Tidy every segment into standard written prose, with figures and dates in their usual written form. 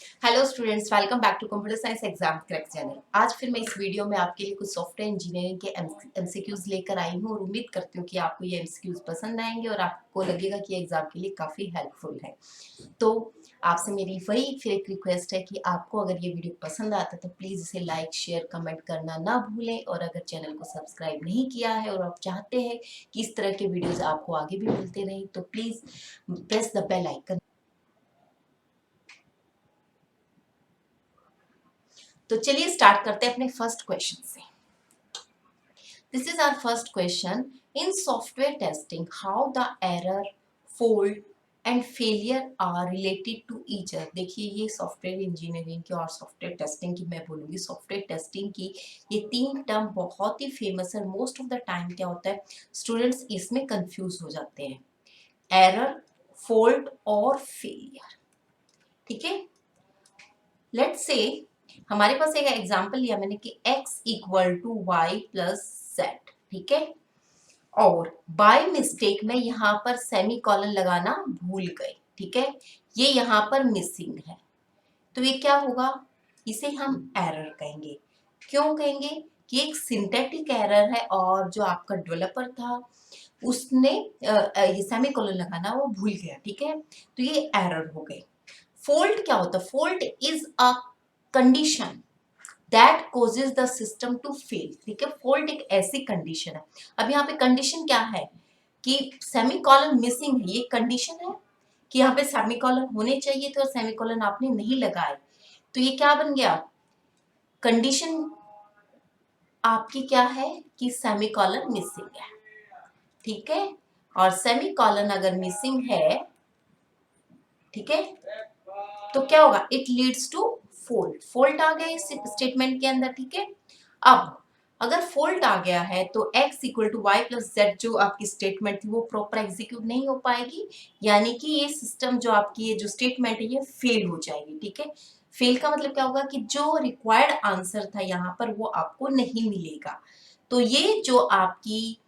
Hello students, welcome back to computer science exam crack channel. आज फिर मैं इस वीडियो में आपके लिए कुछ सॉफ्टवेयर इंजीनियरिंग के एमसीक्यूज लेकर आई हूँ और उम्मीद करती हूँ कि आपको ये एमसीक्यूज पसंद आएंगे और आपको लगेगा कि एग्जाम के लिए काफ़ी हेल्पफुल है। तो आपसे मेरी वही फिर एक रिक्वेस्ट है कि आपको अगर ये वीडियो पसंद आता है तो प्लीज़ इसे लाइक शेयर कमेंट करना ना भूलें, और अगर चैनल को सब्सक्राइब नहीं किया है और आप चाहते हैं कि इस तरह के वीडियोज़ आपको आगे भी मिलते रहें तो please press the bell icon. तो चलिए स्टार्ट करते हैं अपने फर्स्ट क्वेश्चन से। This is our first question. In software testing, how the error, fault and failure are related to each other. देखिए, ये सॉफ्टवेयर इंजीनियरिंग की और सॉफ्टवेयर टेस्टिंग की मैं बोलूँगी, सॉफ्टवेयर टेस्टिंग की ये तीन टर्म बहुत ही फेमस है। मोस्ट ऑफ द टाइम क्या होता है, स्टूडेंट्स इसमें कंफ्यूज हो जाते हैं, एरर, फोल्ट और फेलियर। ठीक है, लेट्स से हमारे पास एक एग्जांपल लिया मैंने कि x equal to Y plus Z. ठीक है, और बाय मिस्टेक में यहाँ पर सेमी कॉलन लगाना भूल गए। ठीक है, ये यहाँ पर मिसिंग है, तो ये क्या होगा, इसे हम एरर कहेंगे। क्यों कहेंगे कि एक सिंथेटिक एरर है और जो आपका डेवलपर था उसने ये सेमी कॉलन लगाना वो भूल गया। ठीक है, तो ये एरर हो गई। फोल्ट क्या होता है, fault is a condition that causes the system to fail. ठीक है, फोल्ट एक ऐसी कंडीशन है। अब यहाँ पे कंडीशन क्या है कि सेमी कॉलन मिसिंग है, ये कंडीशन है कि यहाँ पे सेमी कॉलन होने चाहिए थे और सेमी कॉलन आपने नहीं लगाए, तो ये क्या बन गया, कंडीशन आपकी क्या है कि सेमी कॉलन मिसिंग है। ठीक है, और सेमी कॉलन अगर मिसिंग है, ठीक है, तो क्या होगा, it leads to fault. Fault आ गया इस स्टेटमेंट के अंदर। ठीक है, अब अगर फोल्ट आ गया है तो x equal to Y plus Z जो आपकी स्टेटमेंट थी वो प्रॉपर एग्जीक्यूट नहीं हो पाएगी, यानी कि ये सिस्टम जो आपकी ये जो स्टेटमेंट है ये फेल हो जाएगी। ठीक है, फेल का मतलब क्या होगा कि जो रिक्वायर्ड आंसर था यहाँ पर वो आपको नहीं मिलेगा। तो ये जो आपकी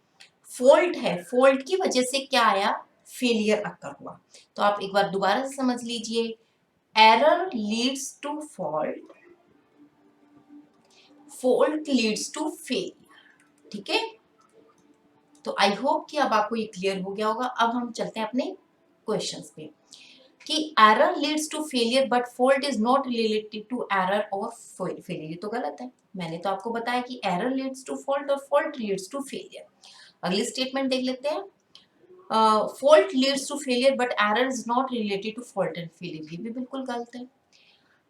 फोल्ट है, फोल्ट की वजह से क्या आया, फेलियर अकर हुआ। तो आप एक बार दोबारा से समझ लीजिए, error leads to fault, fault leads to fail. ठीक है, तो आई होप कि अब आपको ये क्लियर हो गया होगा। अब हम चलते हैं अपने क्वेश्चंस पे कि error leads to failure but fault is not related to error और फेलियर। तो गलत है, मैंने तो आपको बताया कि एरर लीड्स टू फॉल्ट और फॉल्ट लीड्स टू फेलियर। अगली स्टेटमेंट देख लेते हैं, fault leads to failure but error is not related to fault and failure. ये भी बिल्कुल गलत है।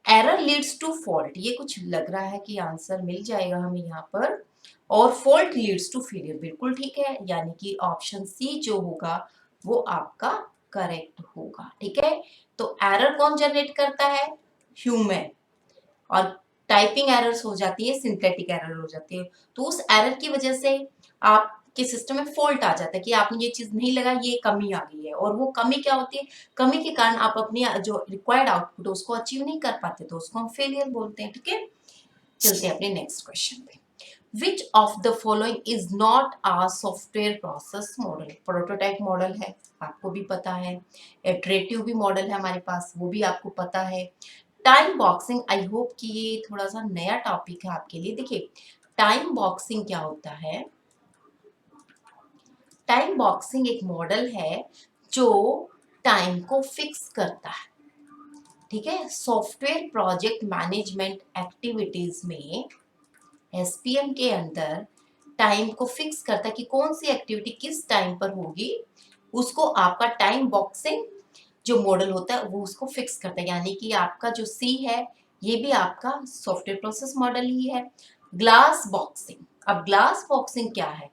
एरर लीड्स टू फॉल्ट, ये कुछ लग रहा है कि आंसर मिल जाएगा हमें यहाँ पर, और फॉल्ट लीड्स टू फेलियर बिल्कुल ठीक है, यानी कि ऑप्शन सी जो होगा वो आपका करेक्ट होगा। ठीक है, तो एरर कौन जनरेट करता है, ह्यूमन, और टाइपिंग एरर्स हो जाती है, सिंथेटिक एरर हो जाती है। तो उस एरर की वजह से आपके सिस्टम में फॉल्ट आ जाता है कि आपने ये चीज नहीं लगा, ये कमी आ गई है, और वो कमी क्या होती है, कमी के कारण आप अपनी जो रिक्वायर्ड आउटपुट है उसको अचीव नहीं कर पाते, तो उसको हम फेलियर बोलते हैं। ठीक है, चलते हैं अपने नेक्स्ट क्वेश्चन पे। Which of the following is not a software process model? Prototype model है, आपको भी पता है। इटरेटिव भी मॉडल है हमारे पास, वो भी आपको पता है। टाइम बॉक्सिंग, आई होप कि ये थोड़ा सा नया टॉपिक है आपके लिए। देखिए, टाइम बॉक्सिंग क्या होता है, टाइम बॉक्सिंग एक मॉडल है जो टाइम को फिक्स करता है। ठीक है, सॉफ्टवेयर प्रोजेक्ट मैनेजमेंट एक्टिविटीज में एसपीएम के अंदर टाइम को फिक्स करता है कि कौन सी एक्टिविटी किस टाइम पर होगी, उसको आपका टाइम बॉक्सिंग जो मॉडल होता है वो उसको फिक्स करता है। यानी कि आपका जो सी है ये भी आपका सॉफ्टवेयर प्रोसेस मॉडल ही है। ग्लास बॉक्सिंग, अब ग्लास बॉक्सिंग क्या है,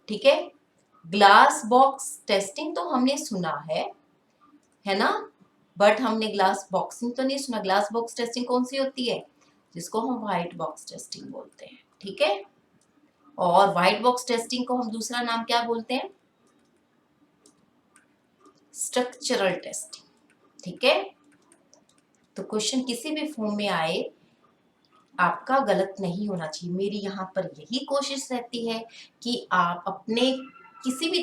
ठीक है, ग्लास बॉक्स टेस्टिंग तो हमने सुना है ना, बट हमने ग्लास बॉक्सिंग तो नहीं सुना। ग्लास बॉक्स टेस्टिंग कौन सी होती है, जिसको हम व्हाइट बॉक्स टेस्टिंग बोलते हैं। ठीक है, और व्हाइट बॉक्स टेस्टिंग को हम दूसरा नाम क्या बोलते हैं, स्ट्रक्चरल टेस्टिंग। ठीक है, तो क्वेश्चन किसी भी फॉर्म में आए आपका गलत नहीं होना चाहिए। मेरी यहाँ पर यही कोशिश रहती है कि आप अपने किसी भी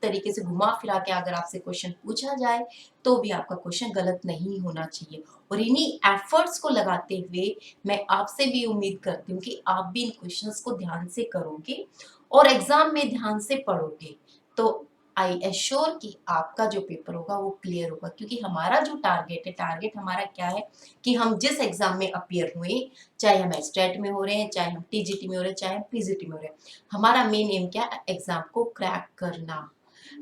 तरीके से घुमा फिरा के अगर आपसे क्वेश्चन पूछा जाए तो भी आपका क्वेश्चन गलत नहीं होना चाहिए। और इन्हीं एफर्ट्स को लगाते हुए मैं आपसे भी उम्मीद करती हूँ कि आप भी इन क्वेश्चंस को ध्यान से करोगे और एग्जाम में ध्यान से पढ़ोगे, तो आई एश्योर कि आपका जो पेपर होगा वो क्लियर होगा। क्योंकि हमारा जो टारगेट हमारा क्या है कि हम जिस एग्जाम में अपीयर हुए, चाहे हम स्टेट में हो रहे हैं, चाहे हम टीजीटी में हो रहे हैं, चाहे हम पीजीटी में हो रहे हैं, हमारा मेन एम क्या है, एग्जाम को क्रैक करना,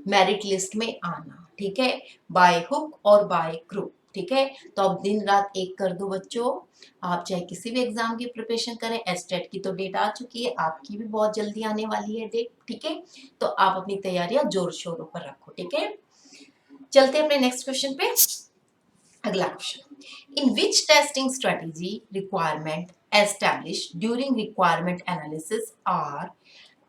मेरिट लिस्ट में आना, ठीक है, बाय हुक और बाय क्रू, ठीक है। तो अब दिन रात एक कर दो बच्चों, आप चाहे किसी भी एग्जाम की प्रिपरेशन करें, एस्टेट की तो डेट आ चुकी है, आपकी भी बहुत जल्दी आने वाली है डेट, ठीक है। तो आप अपनी तैयारियां जोर शोरों पर रखो, ठीक है। चलते हैं अपने नेक्स्ट क्वेश्चन पे। अगला question, in which testing strategy requirement established during requirement analysis are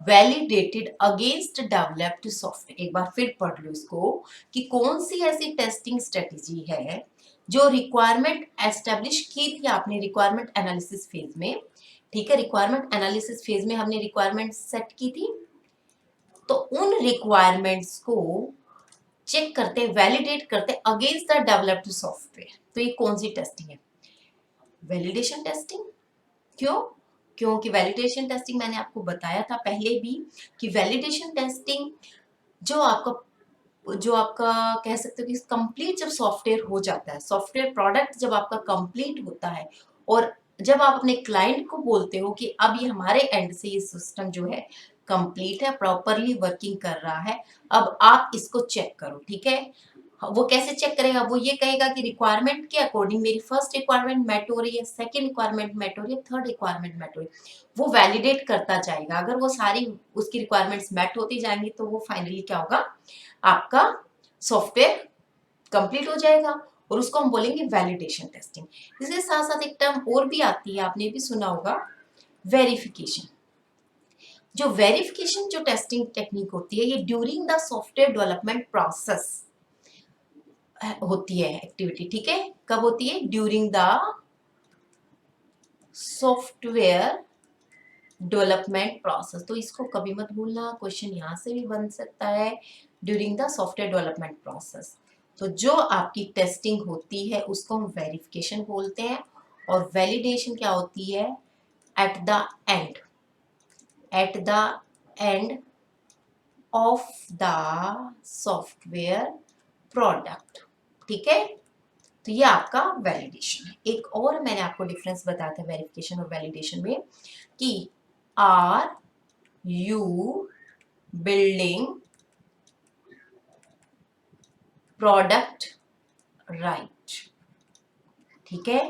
validated against developed software. एक बार फिर पढ़ लो इसको कि कौन सी ऐसी टेस्टिंग स्ट्रेटेजी है जो रिक्वायरमेंट एस्टेब्लिश की थी आपने रिक्वायरमेंट एनालिसिस फेज में, ठीक है। रिक्वायरमेंट एनालिसिस फेज में हमने रिक्वायरमेंट सेट की थी, तो उन रिक्वायरमेंट्स को चेक करते, वैलिडेट करते अगेंस्ट द डेवलप्ड सॉफ्टवेयर। तो ये कौन सी टेस्टिंग है? Validation testing. क्यों? क्योंकि वैलिडेशन टेस्टिंग मैंने आपको बताया था पहले भी कि वैलिडेशन टेस्टिंग जो आपका कह सकते हो कि कंप्लीट जब सॉफ्टवेयर हो जाता है, सॉफ्टवेयर प्रोडक्ट जब आपका कंप्लीट होता है और जब आप अपने क्लाइंट को बोलते हो कि अब ये हमारे एंड से ये सिस्टम जो है कंप्लीट है, प्रॉपरली वर्किंग कर रहा है, अब आप इसको चेक करो, ठीक है। वो कैसे चेक करेगा? वो ये कहेगा कि रिक्वायरमेंट के अकॉर्डिंग मेरी फर्स्ट रिक्वायरमेंट मेट हो रही है, सेकंड रिक्वायरमेंट मेट हो रही है, थर्ड रिक्वायरमेंट मेट हो रही है। वो वैलिडेट करता जाएगा, अगर वो सारी उसकी रिक्वायरमेंट्स मेट होती जाएंगी तो वो फाइनली क्या होगा, आपका सॉफ्टवेयर कंप्लीट हो जाएगा और उसको हम बोलेंगे वैलिडेशन टेस्टिंग। इसके साथ साथ एक टर्म और भी आती है, आपने भी सुना होगा, वेरिफिकेशन। जो वेरिफिकेशन जो टेस्टिंग टेक्निक होती है, ये during the software development process होती है एक्टिविटी, ठीक है। कब होती है? During the software development process. तो इसको कभी मत भूलना, क्वेश्चन यहाँ से भी बन सकता है, during the software development process. तो जो आपकी टेस्टिंग होती है उसको हम वेरिफिकेशन बोलते हैं, और वैलिडेशन क्या होती है? At the end, at the end of the software product, ठीक है। तो ये आपका वैलिडेशन है। एक और मैंने आपको डिफरेंस बताया था वेरिफिकेशन और वैलिडेशन में कि are you building product right, ठीक है।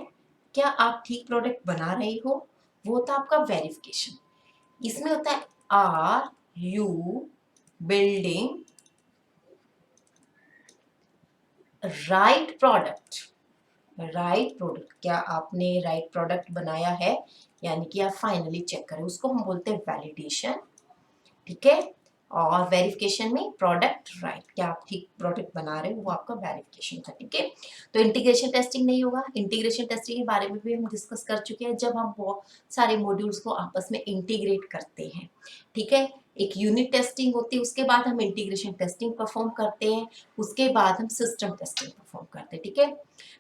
क्या आप ठीक प्रोडक्ट बना रहे हो? वो होता है आपका वेरिफिकेशन। इसमें होता है are you building right product, right product, क्या आपने राइट प्रोडक्ट बनाया है, यानी कि आप फाइनली चेक करें, उसको हम बोलते हैं वैलिडेशन, ठीक है। और वेरिफिकेशन में प्रोडक्ट राइट, क्या आप ठीक प्रोडक्ट बना रहे हो, वो आपका वेरिफिकेशन था, ठीक है। तो इंटीग्रेशन टेस्टिंग नहीं होगा। इंटीग्रेशन टेस्टिंग के बारे में भी हम डिस्कस कर चुके हैं, जब हम बहुत सारे मॉड्यूल्स को आपस में इंटीग्रेट करते हैं, ठीक है। एक यूनिट टेस्टिंग होती है, उसके बाद हम इंटीग्रेशन टेस्टिंग परफॉर्म करते हैं, उसके बाद हम सिस्टम टेस्टिंग परफॉर्म करते हैं, ठीक है।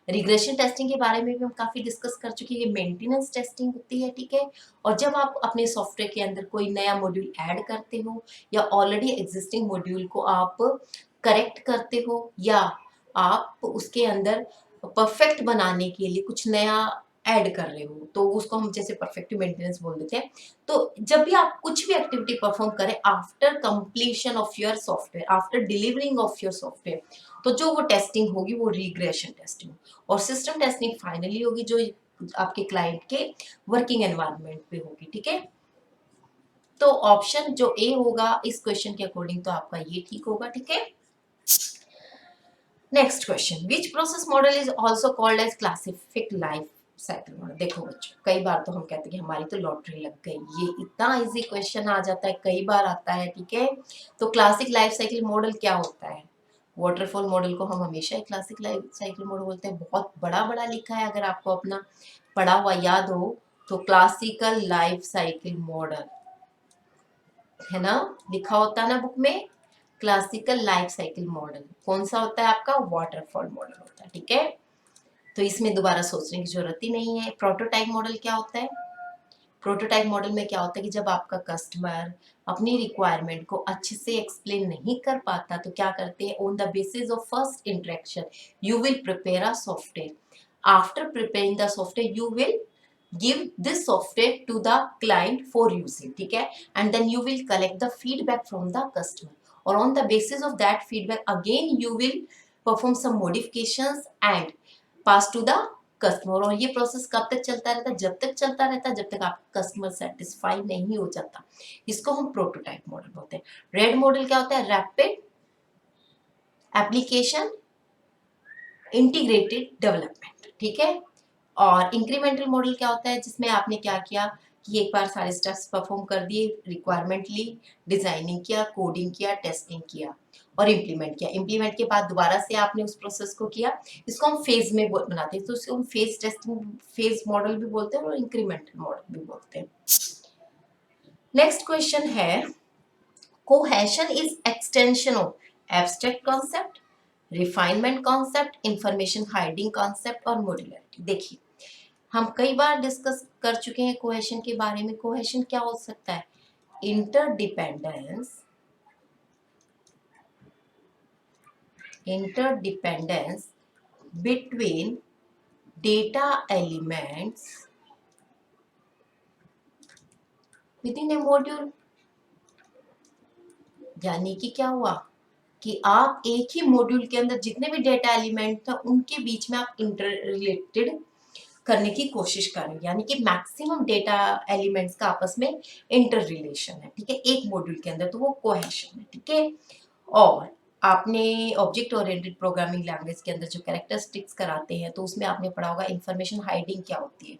रिग्रेशन टेस्टिंग के बारे में भी हम काफी डिस्कस कर चुके हैं, ये मेंटेनेंस टेस्टिंग होती है, ठीक है। और जब आप अपने सॉफ्टवेयर के अंदर कोई नया मॉड्यूल ऐड करते हो या ऑलरेडी एग्जिस्टिंग मॉड्यूल को आप करेक्ट करते हो या आप उसके अंदर परफेक्ट बनाने के लिए कुछ नया ऐड कर रहे हो, तो उसको हम जैसे परफेक्टिव मेंटेनेंस बोल देते हैं। तो जब भी आप कुछ भी एक्टिविटी परफॉर्म करें after completion of your software, after delivering of your software, तो जो वो टेस्टिंग होगी वो रिग्रेशन टेस्टिंग, और सिस्टम टेस्टिंग फाइनली होगी जो आपके क्लाइंट के वर्किंग एनवायरनमेंट पे होगी, ठीक है। तो ऑप्शन जो ए होगा इस क्वेश्चन के अकॉर्डिंग तो आपका ये ठीक होगा, ठीक है। Next question, which process model is also called as classic life cycle model. देखो बच्चों, कई बार तो हम कहते हैं कि हमारी तो लॉटरी लग गई, ये इतना इजी क्वेश्चन आ जाता है, कई बार आता है, ठीक है। तो क्लासिक लाइफ साइकिल मॉडल क्या होता है? वाटरफॉल मॉडल को हम हमेशा एक क्लासिक लाइफ साइकिल मॉडल बोलते हैं, बहुत बड़ा बड़ा लिखा है, अगर आपको अपना पढ़ा हुआ याद हो तो क्लासिकल लाइफ साइकिल मॉडल, है ना, लिखा होता है ना बुक में, क्लासिकल लाइफ साइकिल मॉडल कौन सा होता है आपका, वाटरफॉल मॉडल होता है। ठीक है, तो इसमें दोबारा सोचने की जरूरत ही नहीं है। प्रोटोटाइप मॉडल क्या होता है, प्रोटोटाइप मॉडल में क्या होता है कि जब आपका कस्टमर अपनी रिक्वायरमेंट को अच्छे से एक्सप्लेन नहीं कर पाता तो क्या करते हैं, on the basis of first interaction you will prepare a software, after preparing the software you will give this software to the client for using, ठीक है, and then you will collect the feedback from the customer, or on the basis of that feedback again you will perform some modifications and pass to the customer. और ये process कब तक चलता रहता है, जब तक चलता रहता है जब तक आपका कस्टमर सेटिस्फाई नहीं हो जाता। इसको हम प्रोटोटाइप मॉडल बोलते हैं। रेड मॉडल क्या होता है, रैपिड एप्लीकेशन इंटीग्रेटेड डेवलपमेंट, ठीक है। और इंक्रीमेंटल मॉडल क्या होता है, जिसमें आपने क्या किया कि एक बार सारे स्टेप्स परफॉर्म कर दिए, रिक्वायरमेंट ली, डिजाइनिंग किया, कोडिंग किया, टेस्टिंग किया और इम्प्लीमेंट किया। इम्प्लीमेंट के बाद दोबारा से आपने उस प्रोसेस को किया, इसको हम फेज में बनाते हैं, तो इसको हम फेज टेस्टिंग, फेज मॉडल भी बोलते हैं और इंक्रीमेंटल मॉडल भी बोलते हैं। नेक्स्ट क्वेश्चन है, cohesion is extension of abstract concept, refinement concept, information hiding concept और मॉड्यूलरिटी। देखिए हम कई बार डिस्कस कर चुके हैं कोहेशन के बारे में। कोहेशन क्या हो सकता है, interdependence, interdependence between data elements with in A module. यानी कि क्या हुआ कि आप एक ही मॉड्यूल के अंदर जितने भी डेटा एलिमेंट था उनके बीच में आप इंटर रिलेटेड करने की कोशिश करें, यानी कि मैक्सिमम डेटा एलिमेंट्स का आपस में इंटर रिलेशन है, ठीक है, एक मॉड्यूल के अंदर, तो वो कोहेशन है। ठीक है, और आपने ऑब्जेक्ट ओरिएंटेड प्रोग्रामिंग लैंग्वेज के अंदर जो कैरेक्टरिस्टिक्स कराते हैं तो उसमें आपने पढ़ा होगा इंफॉर्मेशन हाइडिंग क्या होती है।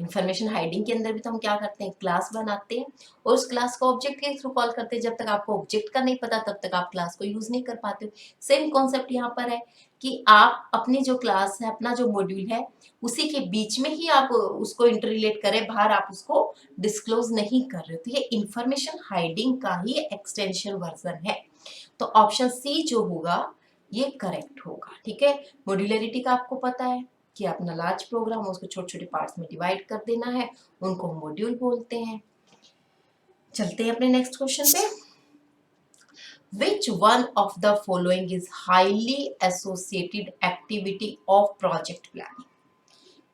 इन्फॉर्मेशन हाइडिंग के अंदर भी तो हम क्या करते हैं, क्लास बनाते हैं और उस क्लास को ऑब्जेक्ट के थ्रू कॉल करते हैं। जब तक आपको ऑब्जेक्ट का नहीं पता तब तक आप क्लास को यूज नहीं कर पाते हो। सेम कॉन्सेप्ट यहाँ पर है कि आप अपनी जो क्लास है, अपना जो मॉड्यूल है, उसी के बीच में ही आप उसको इंटररिलेट करें, बाहर आप उसको डिस्क्लोज नहीं कर रहे हो, तो ये इंफॉर्मेशन हाइडिंग का ही एक्सटेंशन वर्जन है। तो ऑप्शन सी जो होगा ये करेक्ट होगा। ठीक है, मॉड्यूलरिटी का आपको पता है कि अपना लार्ज प्रोग्राम उसको छोटे छोटे पार्ट्स में डिवाइड कर देना है, उनको मॉड्यूल बोलते हैं। चलते हैं अपने नेक्स्ट क्वेश्चन पे। Which one of the following is highly associated activity of project planning?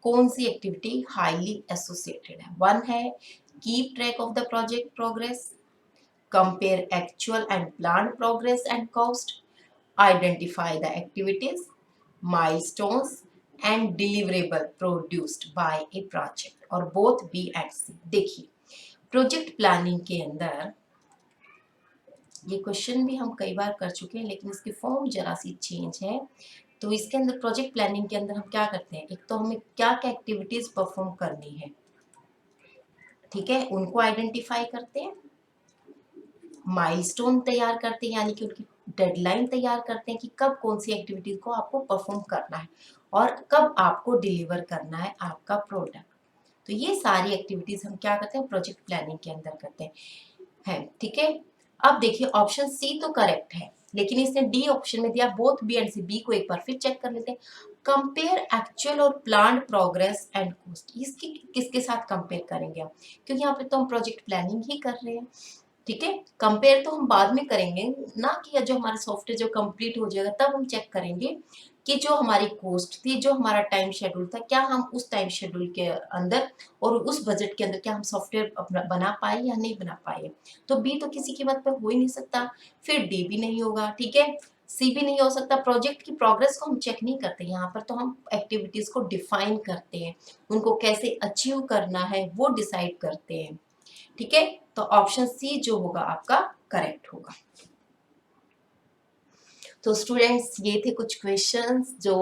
कौन सी एक्टिविटी हाईली एसोसिएटेड है? वन है keep track of the project progress, compare actual and plan progress and cost, identify the activities, milestones and deliverable produced by a project, और both B and C। देखिए project planning के अंदर ये question भी हम कई बार कर चुके हैं लेकिन इसकी फॉर्म जरा सी चेंज है। तो इसके अंदर प्रोजेक्ट प्लानिंग के अंदर हम क्या करते हैं, एक तो हमें क्या क्या एक्टिविटीज परफॉर्म करनी है, ठीक है, उनको आइडेंटिफाई करते हैं, माइलस्टोन तैयार करते हैं यानी कि उनकी डेडलाइन तैयार करते हैं कि कब कौन सी एक्टिविटीज को आपको परफॉर्म करना है और कब आपको डिलीवर करना है आपका प्रोडक्ट। तो ये सारी एक्टिविटीज हम क्या करते हैं, प्रोजेक्ट प्लानिंग के अंदर करते हैं। ठीक है, अब देखिए ऑप्शन सी तो करेक्ट है लेकिन इसने डी ऑप्शन में दिया both B and C. B को एक बार फिर चेक कर लेते हैं, कंपेयर एक्चुअल और प्लान्ड प्रोग्रेस एंड कॉस्ट। इसकी किसके साथ कंपेयर करेंगे हम, क्योंकि यहाँ पे तो हम प्रोजेक्ट प्लानिंग ही कर रहे हैं। ठीक है, कंपेयर तो हम बाद में करेंगे ना, कि जो हमारा सॉफ्टवेयर जो कंप्लीट हो जाएगा तब हम चेक करेंगे कि जो हमारी कॉस्ट थी, जो हमारा टाइम शेड्यूल था, क्या हम उस टाइम शेड्यूल के अंदर और उस बजट के अंदर क्या हम सॉफ्टवेयर अपना बना पाए या नहीं बना पाए। तो बी तो किसी कीमत पर हो ही नहीं सकता, फिर डी भी नहीं होगा। ठीक है, सी भी नहीं हो सकता। प्रोजेक्ट की प्रोग्रेस को हम चेक नहीं करते, यहाँ पर तो हम एक्टिविटीज को डिफाइन करते हैं, उनको कैसे अचीव करना है वो डिसाइड करते हैं। ठीक है, तो ऑप्शन सी जो होगा आपका करेक्ट होगा। तो स्टूडेंट्स ये थे कुछ क्वेश्चंस जो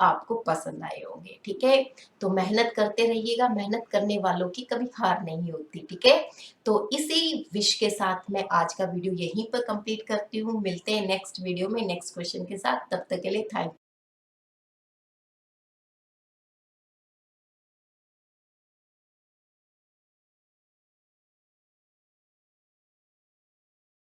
आपको पसंद आए होंगे। ठीक है, तो मेहनत करते रहिएगा, मेहनत करने वालों की कभी हार नहीं होती। ठीक है, तो इसी विश के साथ मैं आज का वीडियो यहीं पर कंप्लीट करती हूँ। मिलते हैं नेक्स्ट वीडियो में नेक्स्ट क्वेश्चन के साथ, तब तक के लिए थैंक यू।